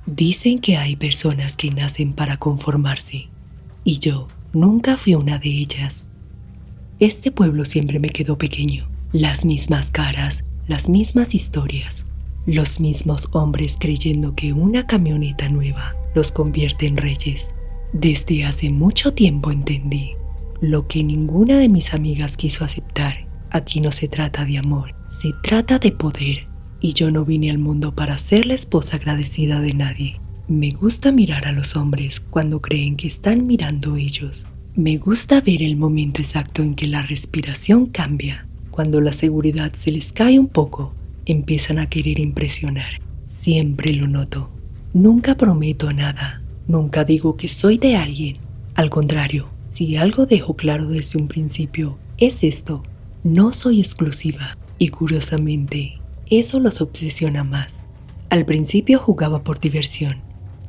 Dicen que hay personas que nacen para conformarse, y yo nunca fui una de ellas. Este pueblo siempre me quedó pequeño. Las mismas caras, las mismas historias, los mismos hombres creyendo que una camioneta nueva los convierte en reyes. Desde hace mucho tiempo entendí lo que ninguna de mis amigas quiso aceptar. Aquí no se trata de amor, se trata de poder. Y yo no vine al mundo para ser la esposa agradecida de nadie. Me gusta mirar a los hombres cuando creen que están mirando ellos. Me gusta ver el momento exacto en que la respiración cambia. Cuando la seguridad se les cae un poco, empiezan a querer impresionar. Siempre lo noto. Nunca prometo nada. Nunca digo que soy de alguien. Al contrario, si algo dejo claro desde un principio, es esto. No soy exclusiva. Y curiosamente, eso los obsesiona más. Al principio jugaba por diversión.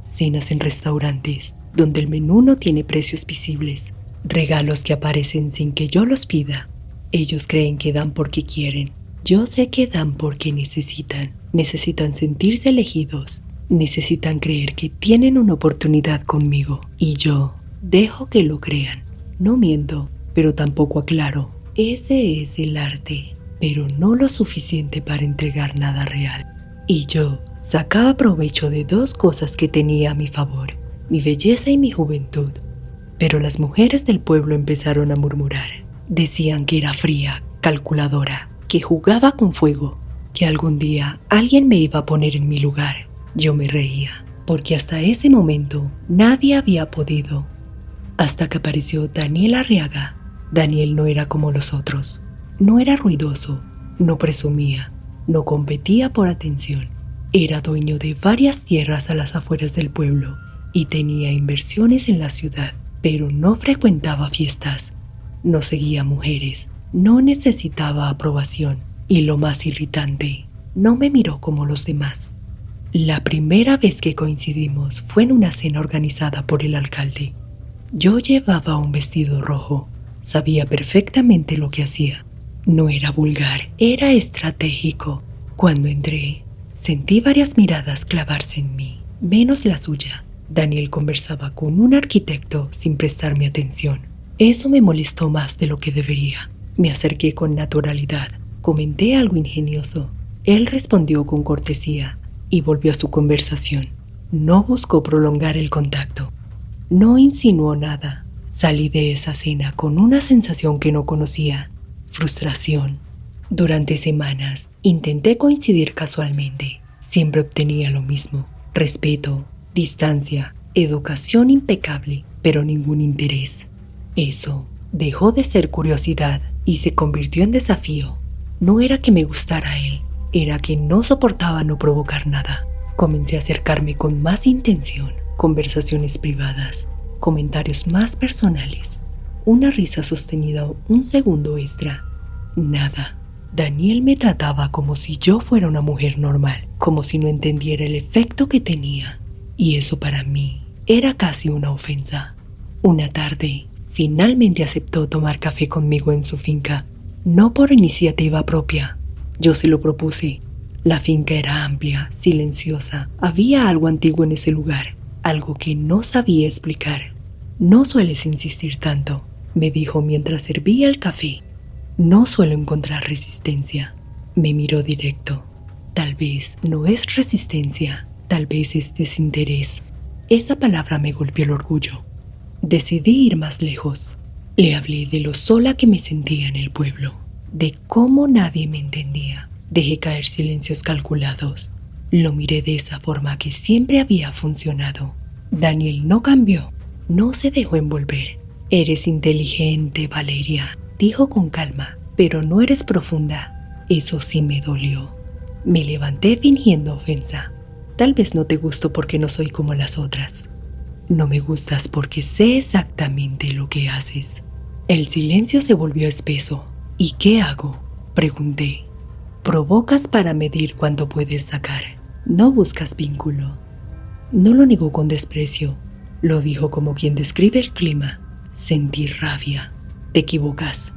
Cenas en restaurantes, donde el menú no tiene precios visibles. Regalos que aparecen sin que yo los pida. Ellos creen que dan porque quieren. Yo sé que dan porque necesitan. Necesitan sentirse elegidos. Necesitan creer que tienen una oportunidad conmigo. Y yo dejo que lo crean. No miento, pero tampoco aclaro. Ese es el arte, pero no lo suficiente para entregar nada real. Y yo sacaba provecho de dos cosas que tenía a mi favor, mi belleza y mi juventud. Pero las mujeres del pueblo empezaron a murmurar. Decían que era fría, calculadora, que jugaba con fuego, que algún día alguien me iba a poner en mi lugar. Yo me reía, porque hasta ese momento nadie había podido. Hasta que apareció Daniel Arriaga. Daniel no era como los otros. No era ruidoso, no presumía, no competía por atención. Era dueño de varias tierras a las afueras del pueblo y tenía inversiones en la ciudad, pero no frecuentaba fiestas, no seguía mujeres, no necesitaba aprobación y lo más irritante, no me miró como los demás. La primera vez que coincidimos fue en una cena organizada por el alcalde. Yo llevaba un vestido rojo, sabía perfectamente lo que hacía. No era vulgar, era estratégico. Cuando entré, sentí varias miradas clavarse en mí, menos la suya. Daniel conversaba con un arquitecto sin prestarme atención. Eso me molestó más de lo que debería. Me acerqué con naturalidad, comenté algo ingenioso. Él respondió con cortesía y volvió a su conversación. No buscó prolongar el contacto. No insinuó nada. Salí de esa cena con una sensación que no conocía. Frustración. Durante semanas intenté coincidir casualmente. Siempre obtenía lo mismo. Respeto, distancia, educación impecable, pero ningún interés. Eso dejó de ser curiosidad y se convirtió en desafío. No era que me gustara él, era que no soportaba no provocar nada. Comencé a acercarme con más intención, conversaciones privadas, comentarios más personales, una risa sostenida un segundo extra. Nada. Daniel me trataba como si yo fuera una mujer normal, como si no entendiera el efecto que tenía. Y eso para mí era casi una ofensa. Una tarde, finalmente aceptó tomar café conmigo en su finca, no por iniciativa propia. Yo se lo propuse. La finca era amplia, silenciosa. Había algo antiguo en ese lugar, algo que no sabía explicar. No sueles insistir tanto, me dijo mientras servía el café. No suelo encontrar resistencia. Me miró directo. Tal vez no es resistencia, tal vez es desinterés. Esa palabra me golpeó el orgullo. Decidí ir más lejos. Le hablé de lo sola que me sentía en el pueblo, de cómo nadie me entendía. Dejé caer silencios calculados. Lo miré de esa forma que siempre había funcionado. Daniel no cambió, no se dejó envolver. Eres inteligente, Valeria, dijo con calma, pero no eres profunda. Eso sí me dolió. Me levanté fingiendo ofensa. Tal vez no te gusto porque no soy como las otras. No me gustas porque sé exactamente lo que haces. El silencio se volvió espeso. ¿Y qué hago?, pregunté. Provocas para medir cuánto puedes sacar. No buscas vínculo. No lo negó con desprecio. Lo dijo como quien describe el clima. Sentí rabia. Te equivocas.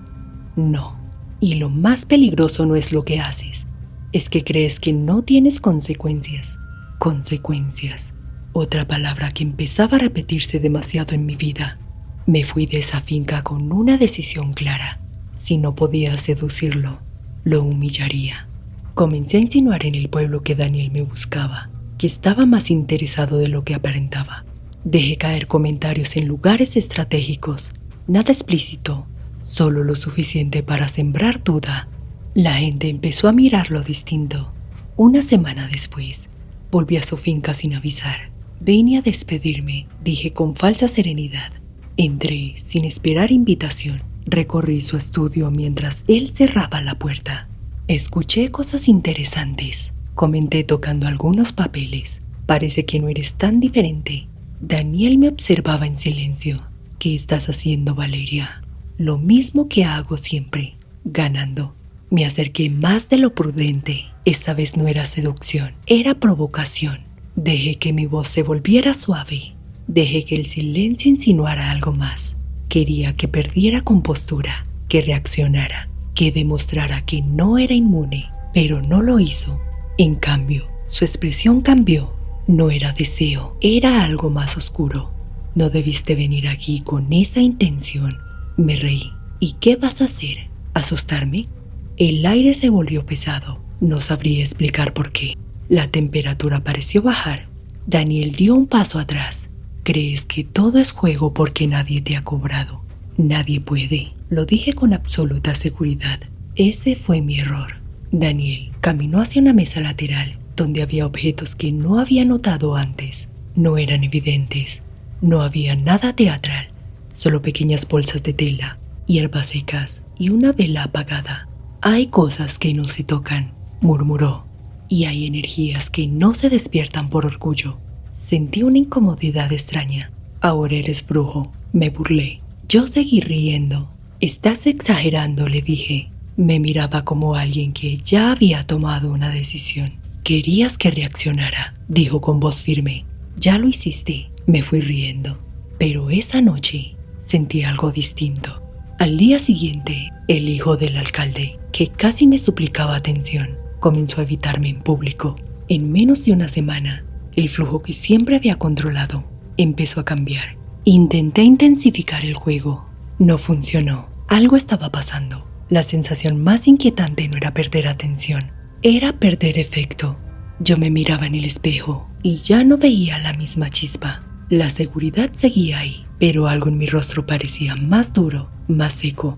No. Y lo más peligroso no es lo que haces. Es que crees que no tienes consecuencias. Consecuencias. otra palabra que empezaba a repetirse demasiado en mi vida. Me fui de esa finca con una decisión clara. Si no podía seducirlo, lo humillaría. Comencé a insinuar en el pueblo que Daniel me buscaba, que estaba más interesado de lo que aparentaba. Dejé caer comentarios en lugares estratégicos, nada explícito, solo lo suficiente para sembrar duda. La gente empezó a mirarlo distinto. Una semana después, volví a su finca sin avisar. Vine a despedirme, dije con falsa serenidad. Entré sin esperar invitación. Recorrí su estudio mientras él cerraba la puerta. Escuché cosas interesantes. Comenté tocando algunos papeles. Parece que no eres tan diferente. Daniel me observaba en silencio. ¿Qué estás haciendo, Valeria? Lo mismo que hago siempre, ganando. Me acerqué más de lo prudente. Esta vez no era seducción, era provocación. Dejé que mi voz se volviera suave. Dejé que el silencio insinuara algo más. Quería que perdiera compostura, que reaccionara, que demostrara que no era inmune, pero no lo hizo. En cambio, su expresión cambió. No era deseo, era algo más oscuro. No debiste venir aquí con esa intención. Me reí. ¿Y qué vas a hacer? ¿Asustarme? El aire se volvió pesado. No sabría explicar por qué. La temperatura pareció bajar. Daniel dio un paso atrás. ¿Crees que todo es juego porque nadie te ha cobrado? Nadie puede. Lo dije con absoluta seguridad. Ese fue mi error. Daniel caminó hacia una mesa lateral donde había objetos que no había notado antes. No eran evidentes. No había nada teatral. Solo pequeñas bolsas de tela, hierbas secas y una vela apagada. Hay cosas que no se tocan, murmuró. Y hay energías que no se despiertan por orgullo. Sentí una incomodidad extraña. Ahora eres brujo, me burlé. Yo seguí riendo. Estás exagerando, le dije. Me miraba como alguien que ya había tomado una decisión. Querías que reaccionara, dijo con voz firme. Ya lo hiciste. Me fui riendo. Pero esa noche sentí algo distinto. Al día siguiente, el hijo del alcalde, que casi me suplicaba atención, comenzó a evitarme en público. En menos de una semana, el flujo que siempre había controlado empezó a cambiar. Intenté intensificar el juego. No funcionó. Algo estaba pasando. La sensación más inquietante no era perder atención, era perder efecto. Yo me miraba en el espejo y ya no veía la misma chispa. La seguridad seguía ahí, pero algo en mi rostro parecía más duro, más seco.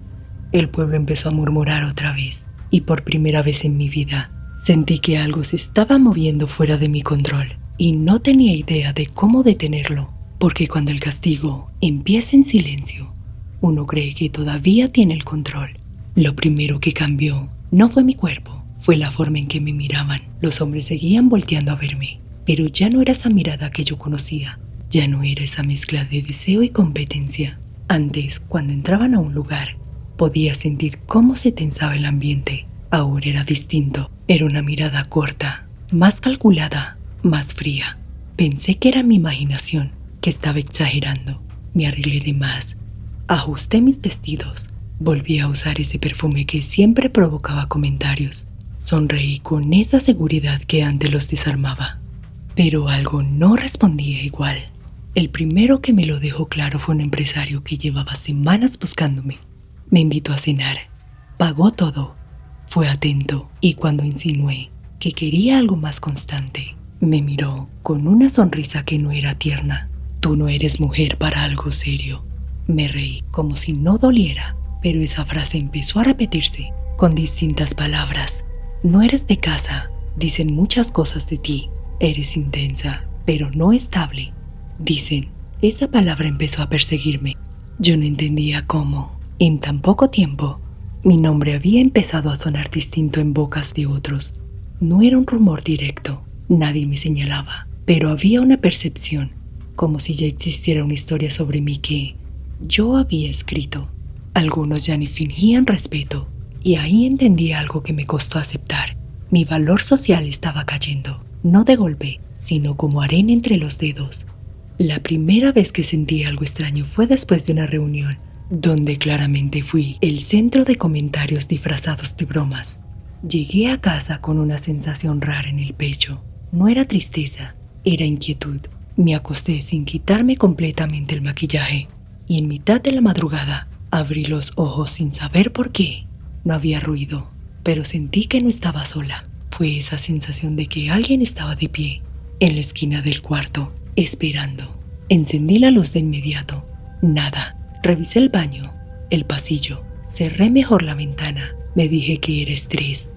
El pueblo empezó a murmurar otra vez, y por primera vez en mi vida, sentí que algo se estaba moviendo fuera de mi control, y no tenía idea de cómo detenerlo, porque cuando el castigo empieza en silencio, uno cree que todavía tiene el control. Lo primero que cambió no fue mi cuerpo, fue la forma en que me miraban. Los hombres seguían volteando a verme, pero ya no era esa mirada que yo conocía. Ya no era esa mezcla de deseo y competencia. Antes, cuando entraban a un lugar, podía sentir cómo se tensaba el ambiente. Ahora era distinto. Era una mirada corta, más calculada, más fría. Pensé que era mi imaginación, que estaba exagerando. Me arreglé de más. Ajusté mis vestidos. Volví a usar ese perfume que siempre provocaba comentarios. Sonreí con esa seguridad que antes los desarmaba. Pero algo no respondía igual. El primero que me lo dejó claro fue un empresario que llevaba semanas buscándome. Me invitó a cenar. Pagó todo. Fue atento y cuando insinué que quería algo más constante, me miró con una sonrisa que no era tierna. Tú no eres mujer para algo serio. Me reí como si no doliera, pero esa frase empezó a repetirse con distintas palabras. No eres de casa. Dicen muchas cosas de ti. Eres intensa, pero no estable. Dicen, esa palabra empezó a perseguirme. Yo no entendía cómo. En tan poco tiempo, mi nombre había empezado a sonar distinto en bocas de otros. No era un rumor directo, nadie me señalaba, pero había una percepción, como si ya existiera una historia sobre mí que yo había escrito. Algunos ya ni fingían respeto, y ahí entendí algo que me costó aceptar. Mi valor social estaba cayendo, no de golpe, sino como arena entre los dedos. La primera vez que sentí algo extraño fue después de una reunión, donde claramente fui el centro de comentarios disfrazados de bromas. Llegué a casa con una sensación rara en el pecho. No era tristeza, era inquietud. Me acosté sin quitarme completamente el maquillaje y en mitad de la madrugada abrí los ojos sin saber por qué. No había ruido, pero sentí que no estaba sola. Fue esa sensación de que alguien estaba de pie en la esquina del cuarto, esperando. Encendí la luz de inmediato. Nada. Revisé el baño, el pasillo, cerré mejor la ventana. Me dije que era estrés,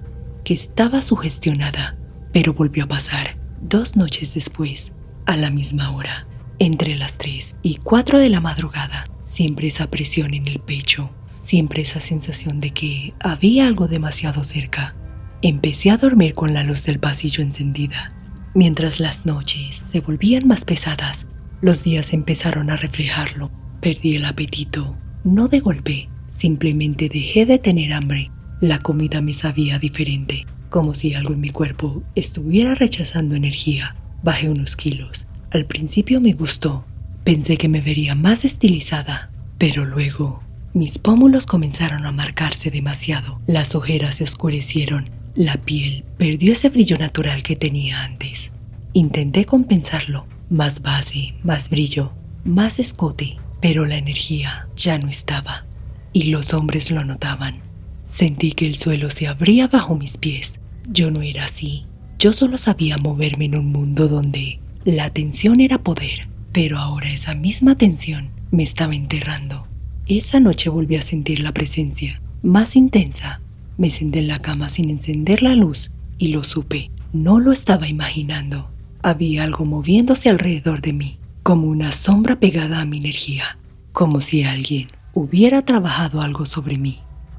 que estaba sugestionada, pero volvió a pasar 2 noches después, a la misma hora, entre las 3 y 4 de la madrugada. Siempre esa presión en el pecho, siempre esa sensación de que había algo demasiado cerca. Empecé a dormir con la luz del pasillo encendida. Mientras las noches se volvían más pesadas, los días empezaron a reflejarlo. Perdí el apetito, no de golpe, simplemente dejé de tener hambre. La comida me sabía diferente, como si algo en mi cuerpo estuviera rechazando energía. Bajé unos kilos. Al principio me gustó, pensé que me vería más estilizada, pero luego mis pómulos comenzaron a marcarse demasiado. Las ojeras se oscurecieron, la piel perdió ese brillo natural que tenía antes. Intenté compensarlo, más base, más brillo, más escote, pero la energía ya no estaba, y los hombres lo notaban. Sentí que el suelo se abría bajo mis pies. Yo no era así. Yo solo sabía moverme en un mundo donde la tensión era poder, pero ahora esa misma tensión me estaba enterrando. Esa noche volví a sentir la presencia, más intensa. Me senté en la cama sin encender la luz y lo supe. No lo estaba imaginando. Había algo moviéndose alrededor de mí, como una sombra pegada a mi energía, como si alguien hubiera trabajado algo sobre mí.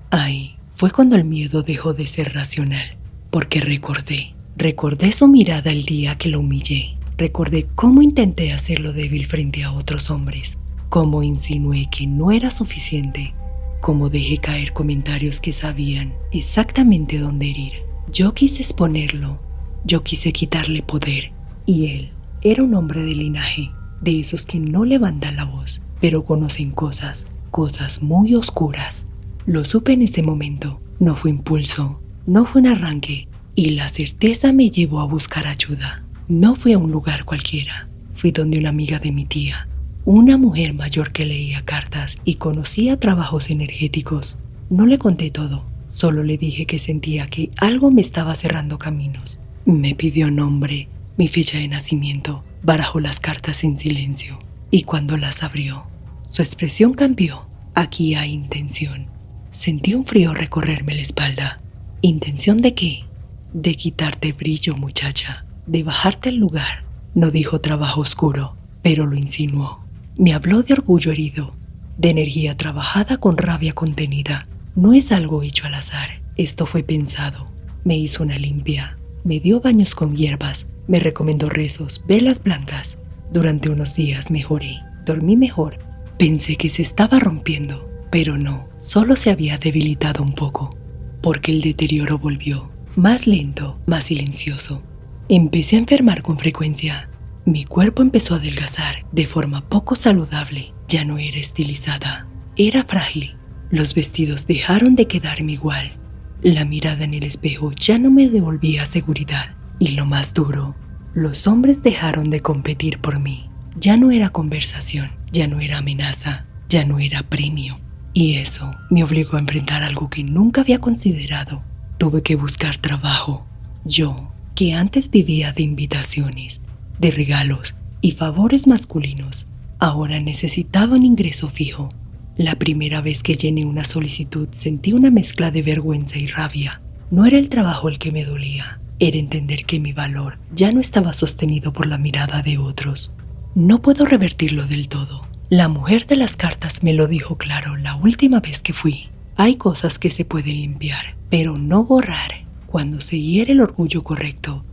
Ahí fue cuando el miedo dejó de ser racional, porque recordé su mirada el día que lo humillé. Recordé cómo intenté hacerlo débil frente a otros hombres, cómo insinué que no era suficiente, cómo dejé caer comentarios que sabían exactamente dónde herir. Yo quise exponerlo, yo quise quitarle poder, y él era un hombre de linaje, de esos que no levantan la voz, pero conocen cosas muy oscuras. Lo supe en ese momento, no fue impulso, no fue un arranque, y la certeza me llevó a buscar ayuda. No fui a un lugar cualquiera, fui donde una amiga de mi tía, una mujer mayor que leía cartas y conocía trabajos energéticos. No le conté todo, solo le dije que sentía que algo me estaba cerrando caminos. Me pidió nombre, mi fecha de nacimiento, barajó las cartas en silencio, y cuando las abrió, su expresión cambió. Aquí hay intención. Sentí un frío recorrerme la espalda. ¿Intención de qué? De quitarte brillo, muchacha, de bajarte al lugar. No dijo trabajo oscuro, pero lo insinuó. Me habló de orgullo herido, de energía trabajada con rabia contenida. No es algo hecho al azar, esto fue pensado. Me hizo una limpia, me dio baños con hierbas, me recomendó rezos, velas blancas. Durante unos días mejoré, dormí mejor. Pensé que se estaba rompiendo, pero no, solo se había debilitado un poco, porque el deterioro volvió, más lento, más silencioso. Empecé a enfermar con frecuencia. Mi cuerpo empezó a adelgazar de forma poco saludable. Ya no era estilizada, era frágil. Los vestidos dejaron de quedarme igual. La mirada en el espejo ya no me devolvía seguridad. Y lo más duro, los hombres dejaron de competir por mí. Ya no era conversación, ya no era amenaza, ya no era premio. Y eso me obligó a enfrentar algo que nunca había considerado. Tuve que buscar trabajo. Yo, que antes vivía de invitaciones, de regalos y favores masculinos, ahora necesitaba un ingreso fijo. La primera vez que llené una solicitud sentí una mezcla de vergüenza y rabia. No era el trabajo el que me dolía, era entender que mi valor ya no estaba sostenido por la mirada de otros. No puedo revertirlo del todo. La mujer de las cartas me lo dijo claro la última vez que fui. Hay cosas que se pueden limpiar, pero no borrar. Cuando se hiere el orgullo correcto,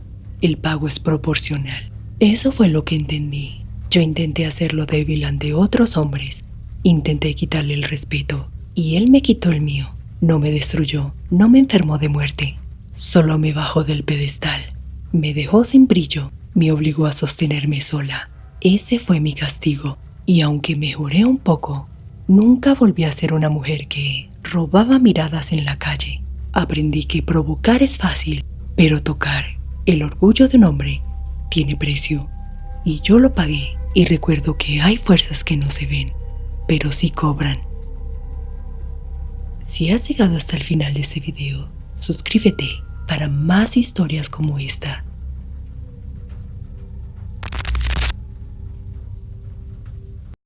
el pago es proporcional. Eso fue lo que entendí. Yo intenté hacerlo débil ante otros hombres. Intenté quitarle el respeto, y él me quitó el mío. No me destruyó, no me enfermó de muerte. Solo me bajó del pedestal. Me dejó sin brillo, me obligó a sostenerme sola. Ese fue mi castigo. Y aunque mejoré un poco, nunca volví a ser una mujer que robaba miradas en la calle. Aprendí que provocar es fácil, pero tocar el orgullo de un hombre tiene precio. y yo lo pagué. Y recuerdo que hay fuerzas que no se ven, pero sí cobran. Si has llegado hasta el final de este video, suscríbete para más historias como esta.